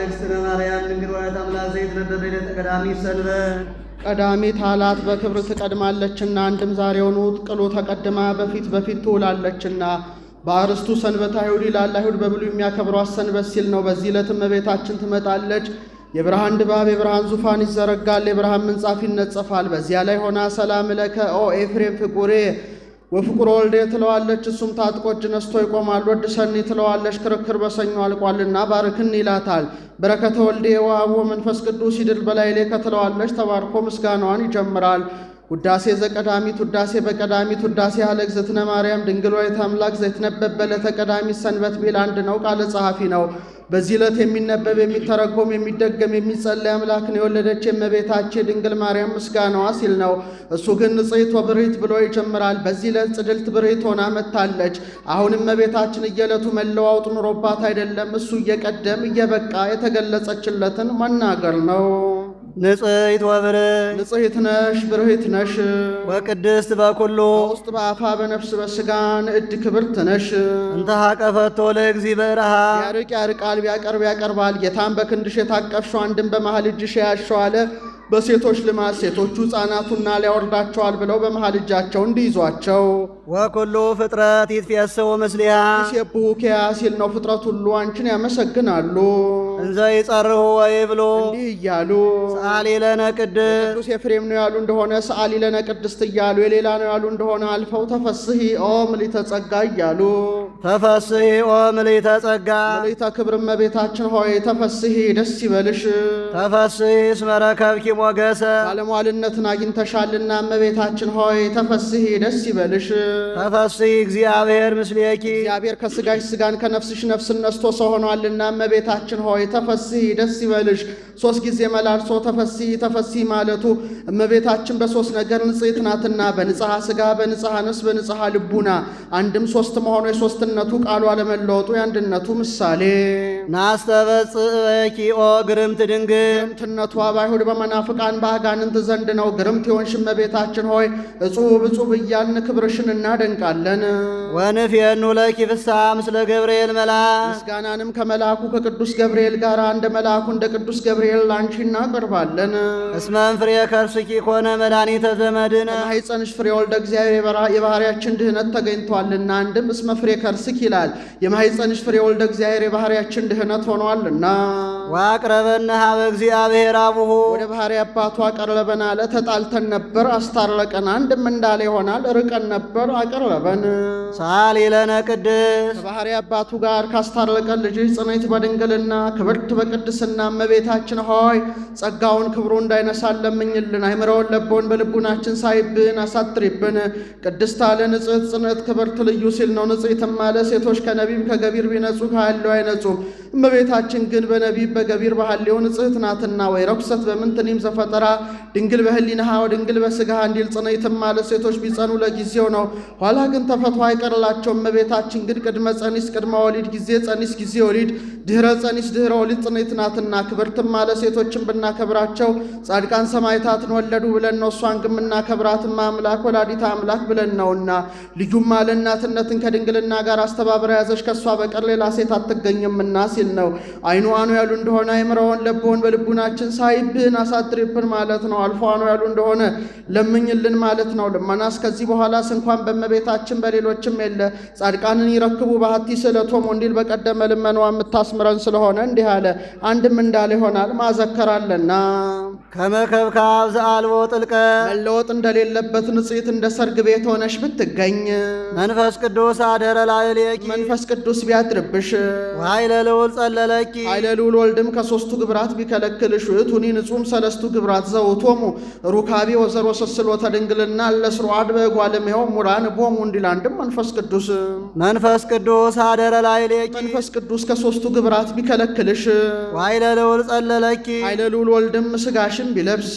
ለእግዝእትነ ማርያም ድንግል ወላዲተ አምላክ ዘይትነበብ ዕለተ ቀዳሚት ሰንበት። ቀዳሚት አላት በክብር ትቀድማለችና፣ አንድም ዛሬውኑ ቅሉ ተቀድማ በፊት ትውላለችና። በአርስቱ ሰንበት አይሁድ ይላል። አይሁድ በብሉይ የሚያከብሯት ሰንበት ሲል ነው። በዚህ ዕለት እመቤታችን ትመጣለች። የብርሃን ድባብ የብርሃን ዙፋን ይዘረጋል፣ የብርሃን ምንጻፍ ይነጸፋል። በዚያ ላይ ሆና ሰላም ለከ ኦ ኤፍሬም ፍቁሬ ወፍቁር ወልዴ ትለዋለች። እሱም ታጥቆ እጅ ነስቶ ይቆማል። ወድሰኒ ትለዋለች። ክርክር በሰኞ አልቋልና ባርክን ይላታል። በረከተ ወልዴ ወአብ ወመንፈስ ቅዱስ ይድል በላይሌ ከተለዋለች። ተባርኮ ምስጋናዋን ይጀምራል። ውዳሴ ዘቀዳሚት ውዳሴ በቀዳሚት ውዳሴ ያለ እግዝእትነ ማርያም ድንግል ወላዲተ አምላክ ዘይትነበብ በዕለተ ቀዳሚት ሰንበት ቢል አንድ ነው፣ ቃለ ጸሐፊ ነው። በዚህ ዕለት የሚነበብ የሚተረጎም የሚደገም የሚጸለይ አምላክን የወለደች የእመቤታችን ድንግል ማርያም ምስጋናዋ ሲል ነው። እሱ ግን ንጽሕት ወብርሂት ብሎ ይጀምራል። በዚህ ዕለት ጽድልት ብርሂት ሆና መጥታለች። አሁን እመቤታችን እየዕለቱ መለዋወጥ ኑሮባት አይደለም፣ እሱ እየቀደም እየበቃ የተገለጸችለትን መናገር ነው። ንጽሕት ወብርሂት ንጽሕት ነሽ ብርሂት ነሽ ወቅድስት በኩሉ በውስጥ በአፋ በነፍስ በሥጋ ንዕድ ክብርት ነሽ። እንተ ሀቀፈቶ ለእግዚእ በረሃ ቢያርቅ ያርቃል ቢያቀርብ ያቀርባል። ጌታን በክንድሽ የታቀፍሽው አንድም በመሃል እጅሽ የያዝሽው አለ። በሴቶች ልማድ ሴቶቹ ሕፃናቱና ሊያወርዳቸዋል ብለው በመሃል እጃቸው እንዲይዟቸው። ወኩሉ ፍጥረት ይትፌስሑ ምስሊሃ ይሴብሑኪያ ሲል ነው። ፍጥረት ሁሉ አንቺን ያመሰግናሉ። እንዘ ይጸርሑ ወይብሉ እንዲህ እያሉ ሰአሊ ለነ ቅድስት ቅዱስ ኤፍሬም ነው ያሉ እንደሆነ ሰአሊ ለነ ቅድስት እያሉ፣ የሌላ ነው ያሉ እንደሆነ አልፈው ተፈስሒ ኦ ምልዕተ ጸጋ እያሉ ተፈስሒ ኦ ምልዕተ ጸጋ ምልዕተ ክብር እመቤታችን ሆይ ተፈስሒ ደስ ይበልሽ። ተፈስሒ እስመ ረከብኪ ሞገሰ ባለሟልነትን አግኝተሻልና እመቤታችን ሆይ ተፈስሒ ደስ ይበልሽ። ተፈስሒ እግዚአብሔር ምስሌኪ እግዚአብሔር ከሥጋሽ ሥጋን ከነፍስሽ ነፍስን ነስቶ ሰው ሆኗልና እመቤታችን ሆይ ተፈስሒ ደስ ይበልሽ። ሦስት ጊዜ መላልሶ ተፈስሒ ተፈስሒ ማለቱ እመቤታችን በሦስት ነገር ንጽሕት ናትና፣ በንጽሐ ሥጋ በንጽሐ ነፍስ በንጽሐ ልቡና። አንድም ሦስት መሆኑ የሦስትነቱ ቃሉ አለመለወጡ የአንድነቱ ምሳሌ። ናስተበጽእኪ ኦ ግርምት ድንግል ግርምትነቷ በአይሁድ በመናፍቃን በአጋንንት ዘንድ ነው። ግርምት የሆንሽ እመቤታችን ሆይ እጹብ እጹብ እያልን ክብርሽን እናደንቃለን። ወንፌኑ ለኪ ፍስሐ ምስለ ገብርኤል መልአክ ምስጋናንም ከመልአኩ ከቅዱስ ገብርኤል ጋር እንደ መልአኩ እንደ ቅዱስ ገብርኤል ላንቺ እናቀርባለን። እስመ ፍሬ ከርስኪ ኮነ መድኃኒተ ዘመድነ ከማኅፀንሽ ፍሬ ወልደ እግዚአብሔር የባሕርያችን ድኅነት ተገኝቷልና። አንድም እስመ ፍሬ ከርስኪ ይላል። የማኅፀንሽ ፍሬ ወልደ እግዚአብሔር የባሕርያችን ድኅነት ሆኗልና። ወአቅረበነ ኀበ እግዚአብሔር አቡሁ ወደ ባሕርይ አባቱ አቀረበን አለ። ተጣልተን ነበር አስታረቀን። አንድም እንዳለ ይሆናል። ርቀን ነበር አቀረበን። ሰአሊ ለነ ቅድስት ከባሕርይ አባቱ ጋር ካስታረቀን ልጅሽ ጽንዕት በድንግልና ክብርት በቅድስና እመቤታችን ሆይ ጸጋውን ክብሩ እንዳይነሳን ለምኝልን። አይምረውን ለቦን በልቡናችን ሳይብን አሳትሪብን። ቅድስት አለ ንጽሕት ጽንዕት ክብርት ልዩ ሲል ነው። ንጽሕትም አለ ሴቶች ከነቢብ ከገቢር ቢነጹ ከሐልዮ አይነጹም። እመቤታችን ግን በነቢብ በገቢር በሐልዮ ንጽሕት ናትና። ወይ ረኩሰት በምንትኒም ዘፈጠራ ድንግል በህሊናሃ ወድንግል በሥጋሃ እንዲል ጽንዕትም አለ ሴቶች ቢጸኑ ለጊዜው ነው፣ ኋላ ግን ተፈቶ አይቀርላቸውም። እመቤታችን ግን ቅድመ ጸኒስ ቅድመ ወሊድ ጊዜ ጸኒስ ጊዜ ወሊድ ድኅረ ጸኒስ ድኅረ ወሊድ ጽንዕት ናትና። ክብርትም አለ ሴቶችን ብናከብራቸው ጻድቃን ሰማዕታትን ወለዱ ብለን ነው። እሷን ግን የምናከብራትም አምላክ ወላዲተ አምላክ ብለን ነውና። ልጁም አለ እናትነትን ከድንግልና ጋር አስተባብራ ያዘች ከእሷ በቀር ሌላ ሴት አትገኝምና ሲል ነው። አይኑ አኑ ያሉ እንደሆነ አይምረውን ለቦን በልቡናችን ሳይብን አሳድሪብን ማለት ነው። አልፎ አኑ ያሉ እንደሆነ ለምኝልን ማለት ነው። ልመናስ ከዚህ በኋላስ እንኳን በእመቤታችን በሌሎችም የለ። ጻድቃንን ይረክቡ ባህቲ ስእለቶሙ እንዲል በቀደመ ልመናዋ የምታስምረን ስለሆነ እንዲህ አለ። አንድም እንዳለ ይሆናል ማዘከራለና ከመከብካብ ዘአልቦ ጥልቀት መለወጥ እንደሌለበት ንጽሕት እንደ ሰርግ ቤት ሆነሽ ብትገኝ መንፈስ ቅዱስ አደረ ላዕሌኪ መንፈስ ቅዱስ ቢያድርብሽ ወኃይለ ልዑል ጸለለኪ ኃይለ ልዑል ወልድም ከሦስቱ ግብራት ቢከለክልሽ ውእቱኒ ንጹም ሰለስቱ ግብራት ዘውቶሙ ሩካቤ ወዘሮ ስስሎተ ድንግልና ለስሩዓድ በጓለሜው ሙራን ቦሙ እንዲል አንድም መንፈስ ቅዱስ አደረ ላዕሌኪ መንፈስ ቅዱስ ከሦስቱ ግብራት ቢከለክልሽ ወኃይለ ልዑል ጸለለኪ ኃይለ ልዑል ወልድም ሥጋሽን ቢለብስ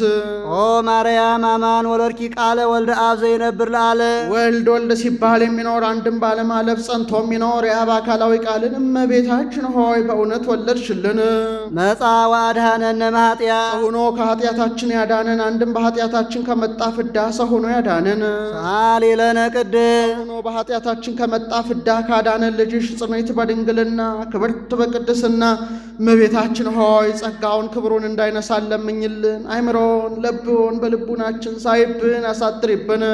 ኦ ማርያም አማን ወለድኪ ቃለ ወልደ አብ ዘይነብር ለዓለ ወልድ ሲባል የሚኖር አንድም ባለማለፍ ጸንቶ የሚኖር የአብ አካላዊ ቃልን እመቤታችን ሆይ በእውነት ወለድሽልን። መጻ ወአድኀነነ እምኃጢአት ሰው ሆኖ ከኃጢአታችን ያዳነን፣ አንድም በኃጢአታችን ከመጣ ፍዳ ሰው ሆኖ ያዳነን። ሰአሊ ለነ ቅድስት ሆኖ በኃጢአታችን ከመጣ ፍዳ ካዳነን ልጅሽ ጽንዕት በድንግልና ክብርት በቅድስና እመቤታችን ሆይ ጸጋውን ክብሩን እንዳይነሳን ለምኝልን። አይምሮን ለብዎን በልቡናችን ሳይብን አሳድሪብን።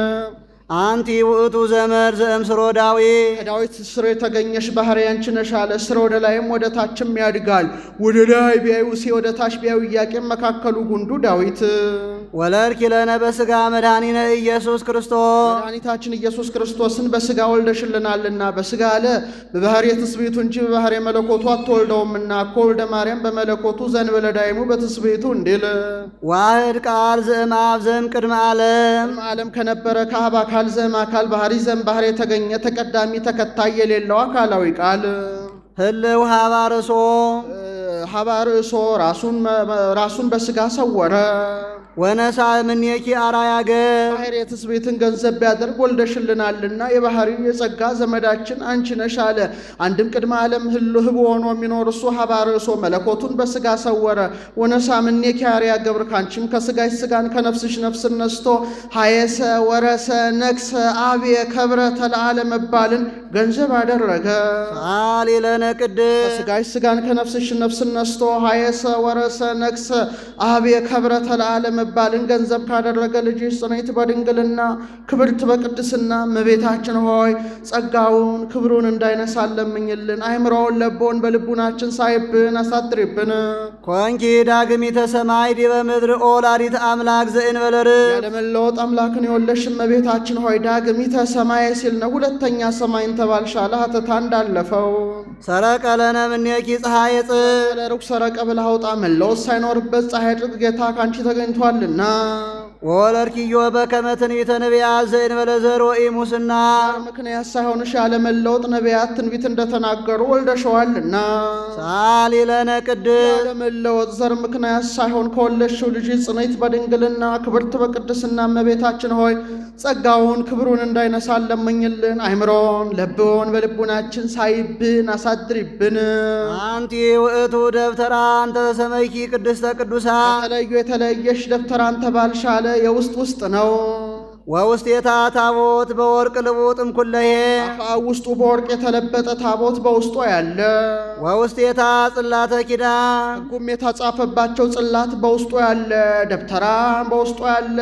አንቲ ውእቱ ዘመድ ዘእምስሮ ዳዊት ከዳዊት ስር የተገኘሽ ባሕርይ አንቺ ነሽ አለ። ስር ወደ ላይም ወደ ታችም ያድጋል። ወደ ላይ ቢያዩ ሙሴ፣ ወደ ታች ቢያዩ ኢያቄም፣ መካከሉ ጉንዱ ዳዊት። ወለድኪ ለነ በሥጋ መድኃኒነ ኢየሱስ ክርስቶስ መድኃኒታችን ኢየሱስ ክርስቶስን በሥጋ ወልደሽልናልና። በሥጋ አለ በባሕርይ ትስብእቱ እንጂ በባሕርይ መለኮቱ አትወልደውምና። እኮ ወልደ ማርያም በመለኮቱ ዘእንበለ ዳይሙ በትስብእቱ እንዲል ዋህድ ቃል ዘእምአብ ዘእምቅድመ ዓለም ዓለም ከነበረ ከአብ አካል ዘእም አካል ባሕርይ ዘእም ባሕርይ የተገኘ ተቀዳሚ ተከታይ የሌለው አካላዊ ቃል ህልው ሀባ ርእሶ ሀባ ርእሶ ራሱን በሥጋ ሰወረ። ወነሳ እምኔኪ አርአያ ገብ ባሕርይ ትስብእትን ገንዘብ ቢያደርግ ወልደሽልናልና የባሕርይ የጸጋ ዘመዳችን አንቺ ነሽ አለ። አንድም ቅድመ ዓለም ህብ ሆኖ የሚኖር እሱ ሀባ ርእሶ መለኮቱን በሥጋ ሰወረ። ወነሳ እምኔኪ አርአያ ገብር ካንቺም ከሥጋሽ ሥጋን ከነፍስሽ ነፍስን ነስቶ ሀየሰ ወረሰ ነግሰ አብየ ከብረ ተለዓለ መባልን ገንዘብ አደረገ። ሰአሊ ለነ ቅድስት ከሥጋሽ ሥጋን ከነፍስሽ ነፍስን ነስቶ ሀየሰ ወረሰ ነግሰ አብየ ከብረ ተለዓለ መባልን ገንዘብ ካደረገ ልጅሽ ጽንዕት በድንግልና ክብርት በቅድስና እመቤታችን ሆይ ጸጋውን ክብሩን እንዳይነሳን ለምኝልን። አይምሮውን ለቦን በልቡናችን ሳይብን አሳድሪብን። ኮንኪ ዳግሚተ ሰማይ ዲበ ምድር ወላዲተ አምላክ ዘእንበለ ርግብ ያለመለወጥ አምላክን የወለድሽ እመቤታችን ሆይ ዳግሚተ ሰማይ ሲል ነው። ሁለተኛ ሰማይን ተባልሻለ ሀተታ እንዳለፈው። ሰረቀ ለነ እምኔኪ ፀሐየ ጽድቅ ለሩቅ ሰረቀ ብለህ አውጣ። መለወጥ ሳይኖርበት ፀሐይ ጽድቅ ጌታ ካንቺ ተገኝቷልና። ወወለድኪዮ በከመ ትንቢተ ነቢያት ዘእንበለ ዘር ወኢሙስና ምክንያት ሳይሆንሽ ያለመለወጥ ነቢያት ትንቢት እንደተናገሩ ወልደሸዋልና። ሰአሊ ለነ ቅድስት ያለመለወጥ ዘር ምክንያት ሳይሆን ከወለድሽው ልጅ ጽንዕት በድንግልና ክብርት በቅድስና እመቤታችን ሆይ ጸጋውን ክብሩን እንዳይነሳን ለምኝልን። አይምሮን ለብዎን በልቡናችን ሳይብን አሳድሪብን። አንቲ ውእቱ ደብተራ እንተ ተሰመይኪ ቅድስተ ቅዱሳን ከተለዩ የተለየሽ ደብተራን ተባልሻለ። የውስጥ ውስጥ ነው። ወውስቴታ ታቦት በወርቅ ልቡጥ እምኩለሄ አፍአ ውስጡ በወርቅ የተለበጠ ታቦት በውስጡ ያለ። ወውስቴታ ጽላተ ኪዳን ሕጉም የታጻፈባቸው ጽላት በውስጡ ያለ። ደብተራ በውስጡ ያለ።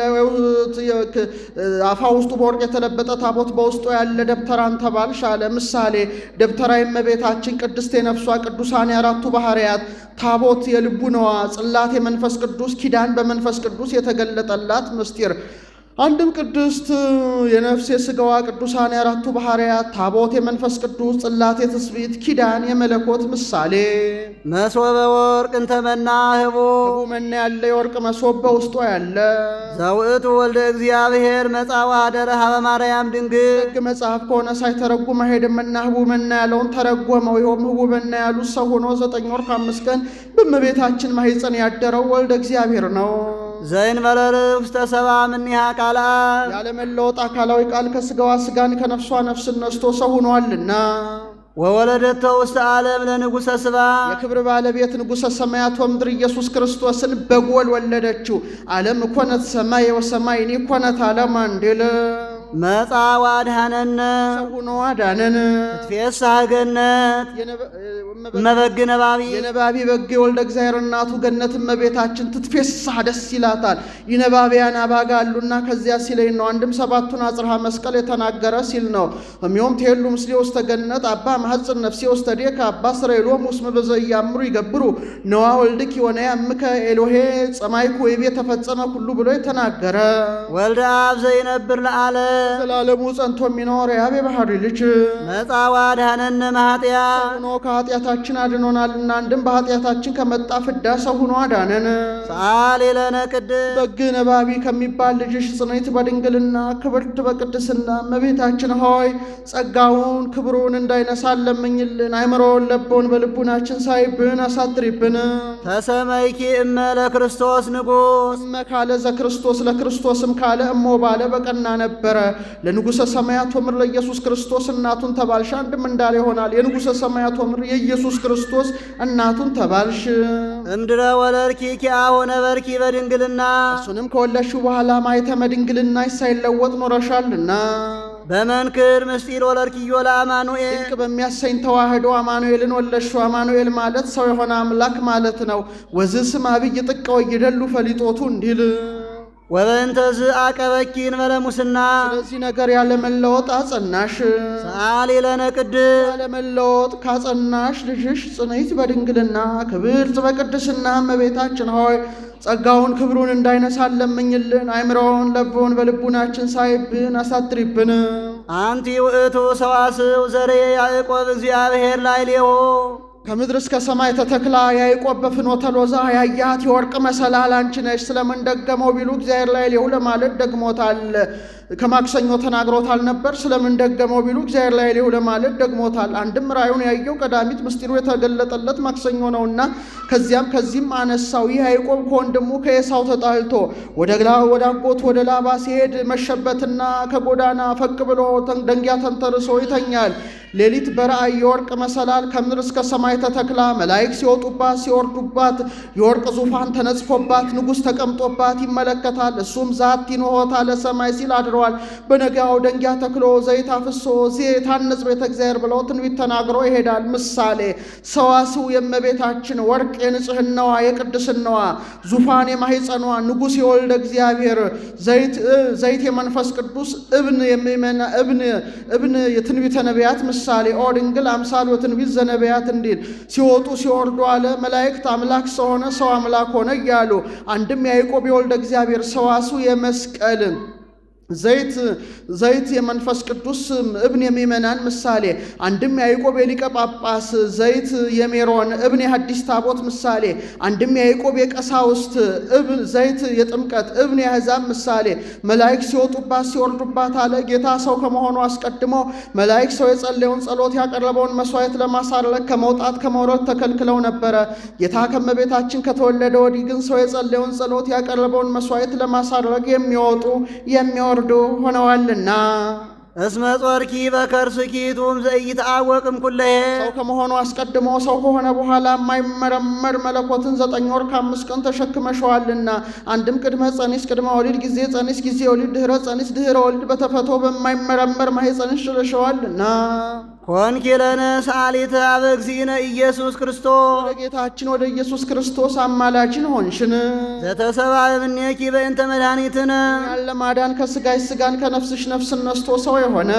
አፍአ ውስጡ በወርቅ የተለበጠ ታቦት በውስጡ ያለ ደብተራን ተባልሽ አለ። ምሳሌ ደብተራ የእመቤታችን ቅድስት የነፍሷ ቅዱሳን የአራቱ ባሕርያት ታቦት የልቡናዋ ጽላት የመንፈስ ቅዱስ ኪዳን በመንፈስ ቅዱስ የተገለጠላት ምስጢር አንድም ቅድስት የነፍስ የሥጋዋ ቅዱሳን የአራቱ ባሕርያት ታቦት የመንፈስ ቅዱስ ጽላት የትስብእት ኪዳን የመለኮት ምሳሌ መሶበ ወርቅ እንተመና ህቡ መና ያለ የወርቅ መሶብ በውስጡ ያለ ዘውእቱ ወልደ እግዚአብሔር መጻ ወኀደረ ኀበ ማርያም ድንግል ሕግ መጽሐፍ ከሆነ ሳይተረጉም አይሄድምና ህቡ መና ያለውን ተረጎመው። ይኸውም ህቡ መና ያሉት ሰው ሆኖ 9 ወር ከ5 ቀን በእመቤታችን ማኅፀን ያደረው ወልደ እግዚአብሔር ነው። ዘእንበለ ርኩስ ተሰብአ እምኔሃ ቃላት ያለመለወጥ አካላዊ ቃል ከሥጋዋ ሥጋን ከነፍሷ ነፍስን ነስቶ ሰው ሆኗልና። ወወለደቶ ውስተ ዓለም ለንጉሠ ስብሐት የክብር ባለቤት ንጉሠ ሰማያት ወምድር ኢየሱስ ክርስቶስን በጎል ወለደችው። ዓለም ኮነት ሰማይ ወሰማይኒ ኮነት ዓለም እንዲል መጻ ወአድኀነነ ሰው ሆኖ አዳነን። ትትፌሳህ ገነት እመበግ ነባቢ የነባቢ በግ የወልደ እግዚአብሔር እናቱ ገነት እመቤታችን ትትፌሳህ ደስ ይላታል። ይነባቢያን አባጋ አሉና ከዚያ ሲለኝ ነው። አንድም 7ቱን አጽርሐ መስቀል የተናገረ ሲል ነው። እሚዮም ትሄሉ ምስሌ ውስተ ገነት አባ ማኅፅን ነፍሴ ውስተ ዴከ አባ ስረይሎም ውስመ በዘኢያእምሩ ይገብሩ ነዋ ወልድኪ ወነያምከ ኤሎሄ ጸማይኩ ወይቤ ተፈጸመ ሁሉ ብሎ የተናገረ ወልደ አብ ዘይነብር ለዓለም ዘላለሙ ጸንቶ የሚኖር የአብ የባሕርይ ልጅ መጻ ወአድኀነነ እምኃጢአት ሆኖ ከኃጢአታችን አድኖናልና። አንድም በኃጢአታችን ከመጣ ፍዳ ሰው ሆኖ አዳነን። ሰአሊ ለነ ቅድስት በግ ነባቢ ከሚባል ልጅሽ ጽንዕት በድንግልና ክብርት በቅድስና እመቤታችን ሆይ ጸጋውን ክብሩን እንዳይነሳን ለምኝልን። አይምሮውን ለቦን በልቡናችን ሳይብን አሳድሪብን። ተሰመይኪ እመ ለክርስቶስ ንጉሥ እመ ካለ ዘክርስቶስ ለክርስቶስም ካለ እሞ ባለ በቀና ነበረ። ለንጉሠ ሰማያት ወምር ለኢየሱስ ክርስቶስ እናቱን ተባልሽ። አንድም እንዳለ ይሆናል። የንጉሠ ሰማያት ወምር የኢየሱስ ክርስቶስ እናቱን ተባልሽ። እምድረ ወለርኪ ኪያሆነ በርኪ በድንግልና እሱንም ከወለድሽው በኋላ ማኅተመ ድንግልናሽ ሳይለወጥ ኖረሻልና በመንክር ምስጢር ወለርኪዮ ለአማኑኤል ድንቅ በሚያሰኝ ተዋህዶ አማኑኤልን ወለድሽው። አማኑኤል ማለት ሰው የሆነ አምላክ ማለት ነው። ወዝህ ስም አብይ ጥቀ ወይደሉ ፈሊጦቱ እንዲል ወበእንተዝ አቀበኪን በለሙስና ስለዚህ ነገር ያለመለወጥ አጸናሽ። ሰአሊ ለነ ቅድስ ያለመለወጥ ካጸናሽ ልጅሽ ጽንዕት በድንግልና ክብርት በቅድስና እመቤታችን ሆይ ጸጋውን ክብሩን እንዳይነሳን ለምኝልን። አይምሮውን ለቦን በልቡናችን ሳይብን አሳድሪብን። አንቲ ውእቱ ሰዋስው ዘሬ ያዕቆብ እግዚአብሔር ላዕሌሁ ከምድር እስከ ሰማይ ተተክላ ያዕቆብ በፍኖተ ሎዛ ያያት የወርቅ መሰላል አንቺ ነሽ። ስለምን ደገመው ቢሉ እግዚአብሔር ላዕሌሁ ለማለት ደግሞታል። ከማክሰኞ ተናግሮታል ነበር። ስለምን ደገመው ቢሉ እግዚአብሔር ላዕሌሁ ለማለት ደግሞታል። አንድም ራእዩን ያየው ቀዳሚት ምስጢሩ የተገለጠለት ማክሰኞ ነውና ከዚህም አነሳው። ይህ ያዕቆብ ከወንድሙ ከኤሳው ተጣልቶ ወደ አጎቱ ወደ ላባ ሲሄድ መሸበትና ከጎዳና ፈቅ ብሎ ደንጊያ ተንተርሶ ይተኛል። ሌሊት በራእይ የወርቅ መሰላል ከምድር እስከ ሰማይ ተተክላ መላእክት ሲወጡባት ሲወርዱባት የወርቅ ዙፋን ተነጽፎባት ንጉሥ ተቀምጦባት ይመለከታል። እሱም ዛቲ ኖሆታ ለሰማይ ሲል አድረዋል። በነጋው ደንጊያ ተክሎ ዘይት አፍሶ ታነጽ ቤተ እግዚአብሔር ብለው ትንቢት ተናግሮ ይሄዳል። ምሳሌ ሰዋስው የእመቤታችን ወርቅ የንጽህናዋ የቅድስናዋ ዙፋን የማኅፀኗ ንጉሥ የወልደ እግዚአብሔር ዘይት የመንፈስ ቅዱስ እብን የትንቢተ ነቢያት ምሳሌ ኦ ድንግል አምሳል ወትንቢት ዘነቢያት እንዲል ሲወጡ ሲወርዱ አለ። መላእክት አምላክ ሰው ሆነ ሰው አምላክ ሆነ እያሉ አንድም ያዕቆብ የወልደ እግዚአብሔር ሰዋስው የመስቀል ዘይት የመንፈስ ቅዱስ እብን የሚመናን ምሳሌ አንድም ያዕቆብ የሊቀ ጳጳስ ዘይት የሜሮን እብን የሐዲስ ታቦት ምሳሌ አንድም ያዕቆብ የቀሳውስት ዘይት የጥምቀት እብን የአሕዛብ ምሳሌ መላእክት ሲወጡባት ሲወርዱባት አለ። ጌታ ሰው ከመሆኑ አስቀድሞ መላእክት ሰው የጸለየውን ጸሎት ያቀረበውን መስዋዕት ለማሳረግ ከመውጣት ከመውረድ ተከልክለው ነበረ። ጌታ ከመቤታችን ከተወለደ ወዲህ ግን ሰው የጸለየውን ጸሎት ያቀረበውን መስዋዕት ለማሳረግ የሚወጡ የሚወርዱ ሆነዋልና እስመ ጾርኪ በከርስኪ ቱም ዘኢይትዐወቅም ኩለሄ ሰው ከመሆኑ አስቀድሞ ሰው ከሆነ በኋላ የማይመረመር መለኮትን 9 ወር ከ5 ቀን ተሸክመሸዋልና አንድም ቅድመ ጸኒስ ቅድመ ወሊድ ጊዜ ጸኒስ ጊዜ ወሊድ ድህረ ጸኒስ ድህረ ወሊድ በተፈቶ በማይመረመር ማኅፀንሽ ችለሸዋልና ኮንኪ ለነ ሰአሊተ አበ እግዚእነ ኢየሱስ ክርስቶስ ወደ ጌታችን ወደ ኢየሱስ ክርስቶስ አማላችን ሆንሽን። ዘተሰብአ እምኔኪ በእንተ መድኃኒትነ ያለ ማዳን ከሥጋሽ ሥጋን ከነፍስሽ ነፍስን ነስቶ ሰው የሆነ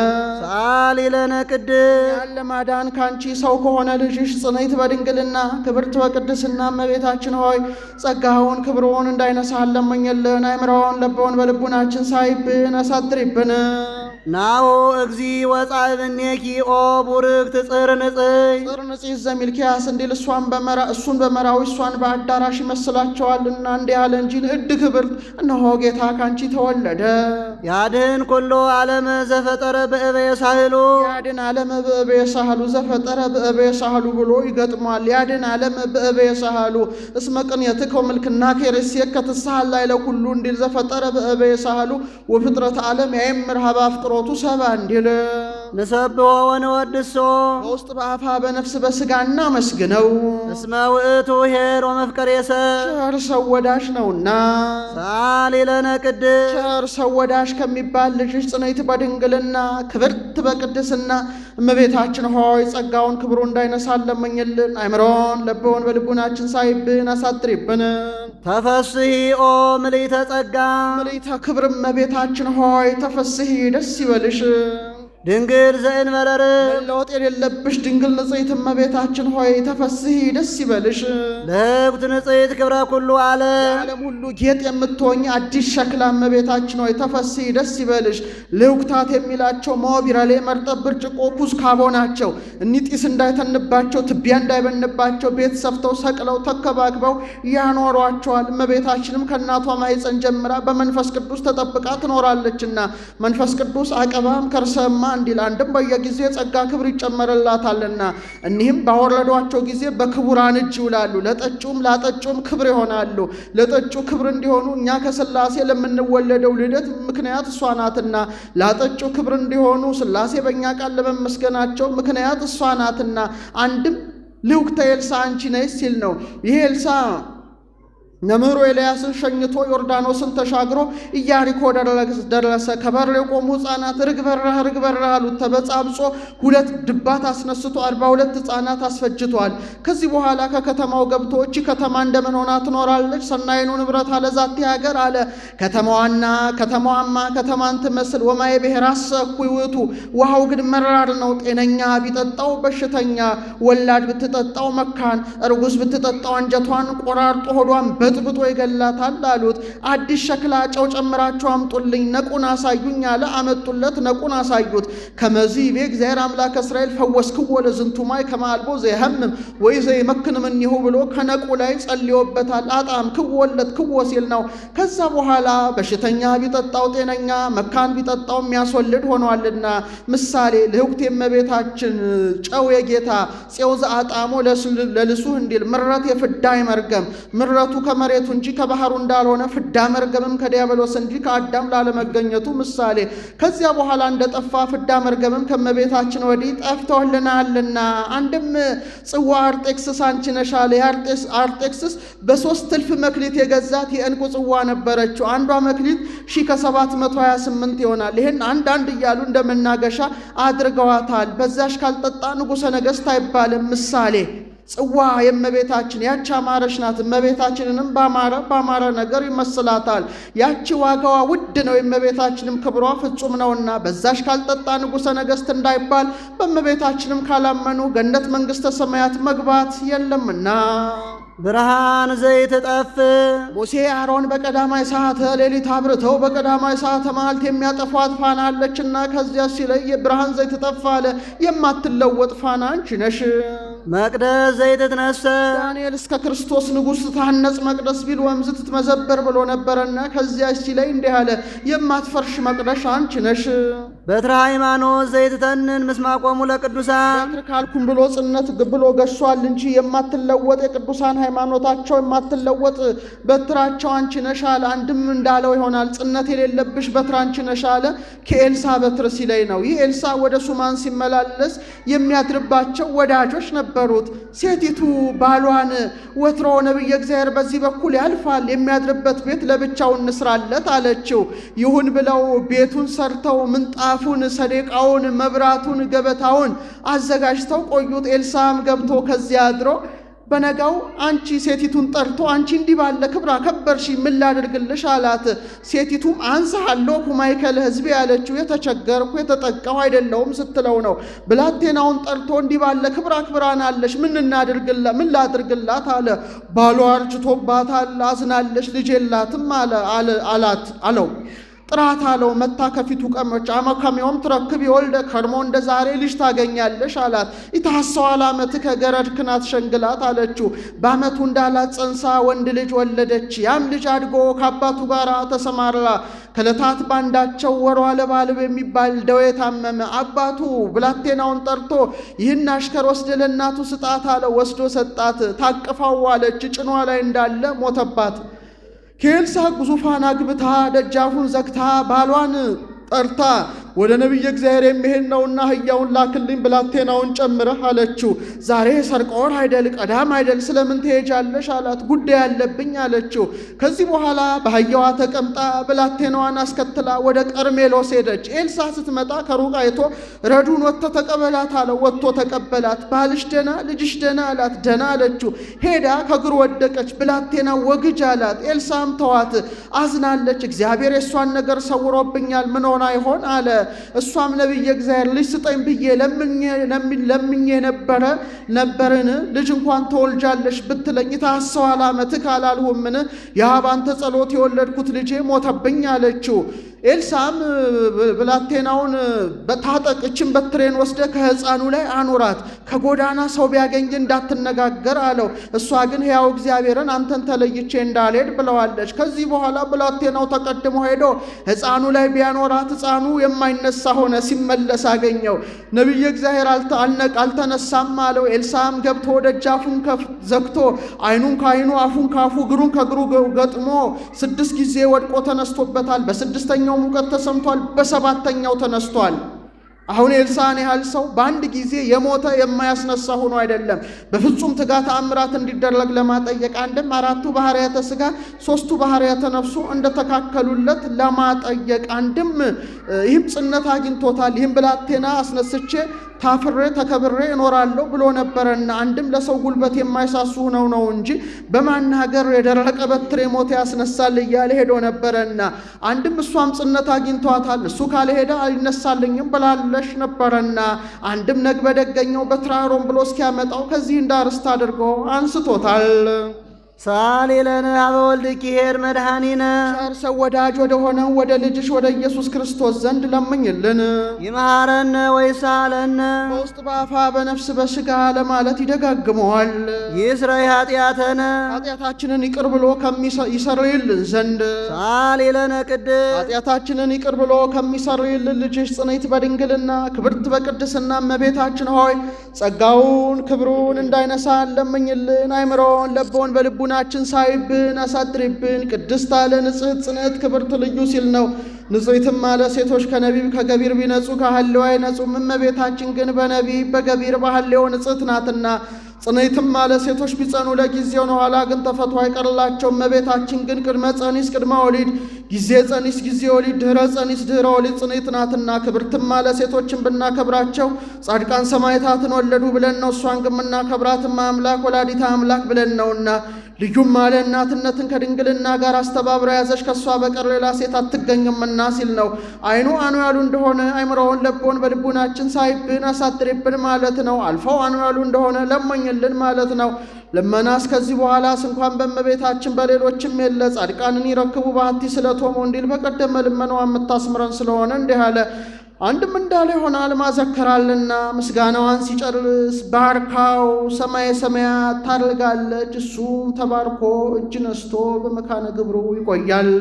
ሰአሊ ለነ ቅድስ ያለ ማዳን ካንቺ ሰው ከሆነ ልጅሽ ጽንዕት በድንግልና ክብርት በቅድስና እመቤታችን ሆይ ጸጋውን ክብሩን እንዳይነሳን ለምኝልን። አይምሮውን ለቦን በልቡናችን ሳይብን አሳድሪብን። ናሁ እግዚ ወጻእ እምኔኪ ኦ ቡርክት ጽር ንጽሕት ጽር ንጽሕት ዘሚልኪያስ እንዲል እሱን በመራዊ እሷን በአዳራሽ ይመስላቸዋልና እንዲህ አለ እንጂ ንዕድ ክብርት እነሆ ጌታ ካንቺ ተወለደ። ያድህን ኩሎ ዓለመ ዘፈጠረ በእበየ ሳህሉ ያድን ዓለመ በእበየ ሳህሉ ዘፈጠረ በእበየ ሳህሉ ብሎ ይገጥሟል። ያድን ዓለመ በእበየ ሳህሉ እስመ ቅንየትከ ወምልክና ከይሬስየከ ትስሐል ላዕለ ኩሉ እንዲል ዘፈጠረ በእበየ ሳህሉ ወፍጥረት ዓለም ያይምር ሀበ አፍቅሮቱ ሰባ እንዲል ንሰብሖ ወንወድሶ በውስጥ በአፋ በነፍስ በሥጋ እናመስግነው። እስመ ውእቱ ኄር ወመፍቀሬ ሰብ ቸር ሰው ወዳጅ ነውና ሰአሊ ለነ ቅድስ ቸር ሰው ወዳጅ ከሚባል ልጅሽ ጽንዕት በድንግልና ክብርት በቅድስና እመቤታችን ሆይ ጸጋውን ክብሩ እንዳይነሳን ለምኝልን። አይምሮን ለቦን በልቡናችን ሳይብን አሳድሪብን። ተፈስሒ ኦ ምልዕተ ጸጋ ምልዕተ ክብር እመቤታችን ሆይ ተፈስሒ ደስ ይበልሽ። ድንግል ዘእንበለ ርግብ መለወጥ የሌለብሽ ድንግል ንጽሕት እመቤታችን ሆይ ተፈስሒ ደስ ይበልሽ። ልሕኩት ንጽሕት ክብረ ኩሉ ዓለም የዓለም ሁሉ ጌጥ የምትሆኝ አዲስ ሸክላ እመቤታችን ሆይ ተፈስሒ ደስ ይበልሽ። ልሕኩታት የሚላቸው መወቢረሌ መርጠብ ብርጭቆ ኩስካቦ ናቸው። እኒህ ጢስ እንዳይተንባቸው ትቢያ እንዳይበንባቸው ቤት ሰፍተው ሰቅለው ተከባክበው ያኖሯቸዋል። እመቤታችንም ከእናቷ ማኅፀን ጀምራ በመንፈስ ቅዱስ ተጠብቃ ትኖራለችና መንፈስ ቅዱስ አቀባም ከርሰማ እንዲል አንድም በየጊዜ ጸጋ ክብር ይጨመርላታልና እኒህም ባወረዷቸው ጊዜ በክቡራን እጅ ይውላሉ። ለጠጩም ላጠጩም ክብር ይሆናሉ። ለጠጩ ክብር እንዲሆኑ እኛ ከሥላሴ ለምንወለደው ልደት ምክንያት እሷ ናትና፣ ላጠጩ ክብር እንዲሆኑ ሥላሴ በእኛ ቃል ለመመስገናቸው ምክንያት እሷ ናትና አንድም ልውክተ ኤልሳ አንቺ ነሽ ሲል ነው። ይሄ ኤልሳ ነምሮ ኤልያስን ሸኝቶ ዮርዳኖስን ተሻግሮ ኢያሪኮ ደረሰ። ከበር የቆሙ ሕፃናት ርግብ በረህ አሉት። ተበጻብጾ 2 ድባት አስነስቶ 42 ሕፃናት አስፈጅቷል። ከዚህ በኋላ ከከተማው ገብቶ እቺ ከተማ እንደምን ሆና ትኖራለች? ሰናይኑ ንብረት አለዛቲ ሀገር አለ። ከተማዋማ ከተማን ትመስል ወማየ ብሔር አሰኩ ይውቱ። ውሃው ግን መራር ነው። ጤነኛ ቢጠጣው በሽተኛ፣ ወላድ ብትጠጣው መካን፣ እርጉዝ ብትጠጣው አንጀቷን ቆራርጦ ሆዷን ጥብጦ ይገላታል አሉት። አዲስ ሸክላ ጨው ጨምራችሁ አምጡልኝ፣ ነቁን አሳዩኝ አለ። አመጡለት፣ ነቁን አሳዩት። ከመዚህ ቤ እግዚአብሔር አምላክ እስራኤል ፈወስክዎ ለዝንቱ ማይ ከማልቦ ዘይህምም ወይ ዘይመክን ምኒሁ ብሎ ከነቁ ላይ ጸልዮበታል። አጣም ክወለት ክዎ ሲል ነው። ከዛ በኋላ በሽተኛ ቢጠጣው ጤነኛ፣ መካን ቢጠጣው የሚያስወልድ ሆኗልና ምሳሌ ልህኩት የእመቤታችን ጨው የጌታ ፄው ዘአጣሞ ለልሱህ እንዲል ምረት የፍዳይ መርገም ምረቱ መሬቱ እንጂ ከባህሩ እንዳልሆነ ፍዳ መርገምም ከዲያብሎስ እንጂ ከአዳም ላለመገኘቱ ምሳሌ። ከዚያ በኋላ እንደጠፋ ፍዳ መርገምም ከመቤታችን ወዲህ ጠፍቶልናልና አንድም ጽዋ አርጤክስስ አንቺ ነሽ አለ። አርጤክስስ በ3 እልፍ መክሊት የገዛት የእንቁ ጽዋ ነበረችው። አንዷ መክሊት 1728 ይሆናል። ይህን አንዳንድ እያሉ እንደመናገሻ አድርገዋታል። በዛሽ ካልጠጣ ንጉሠ ነገሥት አይባልም ምሳሌ። ጽዋ የእመቤታችን ያቺ አማረች ናት። እመቤታችንንም ባማረ ነገር ይመስላታል። ያቺ ዋጋዋ ውድ ነው። የእመቤታችንም ክብሯ ፍጹም ነውና በዛሽ ካልጠጣ ንጉሠ ነገሥት እንዳይባል በእመቤታችንም ካላመኑ ገነት መንግሥተ ሰማያት መግባት የለምና። ብርሃን ዘይትጠፍ ሙሴ አሮን በቀዳማይ ሰዓተ ሌሊት አብርተው በቀዳማይ ሰዓተ መዓልት የሚያጠፏት ፋና አለችና ከዚያ ሲለይ ብርሃን ዘይትጠፍ አለ። የማትለወጥ ፋና አንቺ ነሽ። መቅደስ ዘይትትነሰ ዳንኤል እስከ ክርስቶስ ንጉሥ ታነጽ መቅደስ ቢል ወምዝ ትትመዘበር ብሎ ነበረና ከዚያ ሲለይ እንዲህ አለ። የማትፈርሽ መቅደስ አንቺ ነሽ። በትረ ሃይማኖት ዘይትተንን ምስማቆሙ ለቅዱሳን በትር ካልኩም ብሎ ጽነት ብሎ ገሷል እንጂ የማትለወጥ የቅዱሳን ሃይማኖታቸው የማትለወጥ በትራቸው አንቺ ነሽ አለ። አንድም እንዳለው ይሆናል ጽነት የሌለብሽ በትር አንቺ ነሽ አለ። ከኤልሳ በትር ሲለይ ነው። ይህ ኤልሳ ወደ ሱማን ሲመላለስ የሚያድርባቸው ወዳጆች ነበሩት። ሴቲቱ ባሏን ወትሮ ነቢየ እግዚአብሔር በዚህ በኩል ያልፋል፣ የሚያድርበት ቤት ለብቻው እንስራለት አለችው። ይሁን ብለው ቤቱን ሰርተው ምንጣፉን፣ ሰደቃውን፣ መብራቱን፣ ገበታውን አዘጋጅተው ቆዩት። ኤልሳም ገብቶ ከዚያ አድሮ በነጋው አንቺ ሴቲቱን ጠርቶ አንቺ እንዲህ ባለ ክብር አከበርሽ ምን ላድርግልሽ አላት። ሴቲቱም አንሳሃለሁ ማእከለ ሕዝብ ያለችው የተቸገርኩ የተጠቃው አይደለሁም ስትለው ነው። ብላቴናውን ጠርቶ እንዲህ ባለ ክብር አክብራናለሽ ምን ላድርግላት አለ። ባሏ አርጅቶባታል፣ አዝናለሽ፣ ልጅ የላትም አለው። ጥራት አለው። መታ ከፊቱ ቀመች። አመካሚውም ትረክብ ይወልደ ከርሞ እንደ ዛሬ ልጅ ታገኛለሽ አላት። ይታሰው ዓመት ከገረድክናት ሸንግላት አለችው። በአመቱ እንዳላት ጸንሳ ወንድ ልጅ ወለደች። ያም ልጅ አድጎ ከአባቱ ጋር ተሰማራ። ከዕለታት ባንዳቸው ወሯ ለባልብ የሚባል ደዌ ታመመ። አባቱ ብላቴናውን ጠርቶ ይህን አሽከር ወስደ ለእናቱ ስጣት አለ። ወስዶ ሰጣት። ታቅፋው አለች። ጭኗ ላይ እንዳለ ሞተባት። ከኤልሳ ግዙፋን አግብታ ደጃፉን ዘግታ ባሏን ጠርታ ወደ ነቢየ እግዚአብሔር የሚሄድ ነውና አህያውን ላክልኝ ብላቴናውን ጨምረህ አለችው። ዛሬ ሰርቀ ወር አይደል ቀዳም አይደል ስለምን ትሄጃለሽ አላት። ጉዳይ አለብኝ አለችው። ከዚህ በኋላ በአህያዋ ተቀምጣ ብላቴናዋን አስከትላ ወደ ቀርሜሎስ ሄደች። ኤልሳ ስትመጣ ከሩቅ አይቶ ረዱን ወጥቶ ተቀበላት አለው። ወጥቶ ተቀበላት። ባልሽ ደና ልጅሽ ደና አላት። ደና አለችው። ሄዳ ከእግሩ ወደቀች። ብላቴና ወግጅ አላት። ኤልሳም ተዋት። አዝናለች። እግዚአብሔር የሷን ነገር ሰውሮብኛል ምን ሆና ይሆን አለ። እሷም ነቢየ እግዚአብሔር ልጅ ስጠኝ ብዬ ለምኜ ነበርን ልጅ እንኳን ተወልጃለሽ ብትለኝ ታሰዋል ዓመት ካላልሁምን ያ ባንተ ጸሎት የወለድኩት ልጄ ሞተብኝ አለችው። ኤልሳም ብላቴናውን በታጠቅ እችን በትሬን ወስደ ከሕፃኑ ላይ አኖራት፣ ከጎዳና ሰው ቢያገኝ እንዳትነጋገር አለው። እሷ ግን ሕያው እግዚአብሔርን አንተን ተለይቼ እንዳልሄድ ብለዋለች። ከዚህ በኋላ ብላቴናው ተቀድሞ ሄዶ ሕፃኑ ላይ ቢያኖራት ሕፃኑ የማይነሳ ሆነ። ሲመለስ አገኘው። ነቢየ እግዚአብሔር አልተነሳም አለው። ኤልሳም ገብቶ ደጃፉን ዘግቶ ዓይኑን ከዓይኑ አፉን ካፉ እግሩን ከእግሩ ገጥሞ 6 ጊዜ ወድቆ ተነስቶበታል። በ6ኛው ሙቀት ተሰምቷል። በ7ኛው ተነስቷል። አሁን ኤልሳዕን ያህል ሰው በአንድ ጊዜ የሞተ የማያስነሳ ሆኖ አይደለም፣ በፍጹም ትጋት ተአምራት እንዲደረግ ለማጠየቅ አንድም 4ቱ ባህርያተ ሥጋ 3ቱ ባህርያተ ነፍሱ እንደተካከሉለት ለማጠየቅ አንድም ይህም ጽነት አግኝቶታል። ይህም ብላቴና አስነስቼ ታፍሬ ተከብሬ እኖራለሁ ብሎ ነበረና አንድም ለሰው ጉልበት የማይሳሱ ነው እንጂ በማናገር የደረቀ በትር የሞተ ያስነሳል እያለ ሄዶ ነበረና አንድም እሷም ጽነት አግኝቷታል። እሱ ካልሄደ አይነሳልኝም ብላለሽ ነበረና አንድም ነግበደገኘው በትራሮም ብሎ እስኪያመጣው ከዚህ እንዳርስት አድርጎ አንስቶታል። ሳሊ ለነ አበ ወልድኪ ኄር መድኃኒነ ቸር ሰው ወዳጅ ወደ ሆነው ወደ ልጅሽ ወደ ኢየሱስ ክርስቶስ ዘንድ ለምኝልን። ይምሃረነ ወይሳለነ በውስጥ በአፋ በነፍስ በሥጋ ለማለት ይደጋግመዋል። ይስረይ ኃጢአተነ ኃጢአታችንን ይቅር ብሎ ይሰርይልን ዘንድ ሳሊ ለነ ቅድስት ኃጢአታችንን ይቅር ብሎ ከሚሰርይልን ልጅሽ ጽንዕት በድንግልና ክብርት በቅድስና እመቤታችን ሆይ ጸጋውን ክብሩን እንዳይነሳን ለምኝልን። አይምሮን ለቦን በልቡና ናችን ሳይብን አሳድሪብን። ቅድስት አለ ንጽሕት ጽንዕት ክብርት ልዩ ሲል ነው። ንጽሕትም አለ ሴቶች ከነቢብ ከገቢር ቢነጹ ከሐሌው አይነጹም። እመቤታችን ግን በነቢብ በገቢር በሐሌው ንጽሕት ናትና። ጽንዕትም አለ ሴቶች ቢጸኑ ለጊዜው ነው፣ ኋላ ግን ተፈቶ አይቀርላቸው። እመቤታችን ግን ቅድመ ጸኒስ ቅድመ ወሊድ፣ ጊዜ ጸኒስ ጊዜ ወሊድ፣ ድኅረ ጸኒስ ድኅረ ወሊድ ጽንዕት ናትና። ክብርትም አለ ሴቶችን ብናከብራቸው ጻድቃን ሰማዕታትን ወለዱ ብለን ነው። እሷን ግን ብናከብራትም አምላክ ወላዲተ አምላክ ብለን ነውና። ልዩም አለ እናትነትን ከድንግልና ጋር አስተባብራ ያዘች ከእሷ በቀር ሌላ ሴት አትገኝምና ሲል ነው። አይኑ አኑ ያሉ እንደሆነ አይምሮውን ለቦን በልቡናችን ሳይብን አሳድሪብን ማለት ነው። አልፈው አኑ ያሉ እንደሆነ ለመኝልን ማለት ነው። ልመናስ ከዚህ በኋላስ እንኳን በእመቤታችን በሌሎችም የለ። ጻድቃንን ይረክቡ በሐቲ ስለቶሙ እንዲል በቀደመ ልመናዋ የምታስምረን ስለሆነ እንዲህ አለ። አንድም እንዳለ ይሆናል ማዘከራልና ምስጋናዋን ሲጨርስ ባርካው ሰማየ ሰማያት ታርጋለች። እሱም ተባርኮ እጅ ነስቶ በመካነ ግብሩ ይቆያል።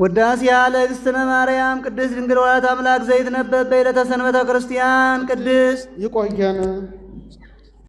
ውዳሴ ያለ እግዝእትነ ማርያም ቅድስት ድንግል ወላዲተ አምላክ ዘይትነበብ በዕለተ ሰንበተ ክርስቲያን ቅድስት ይቆየን።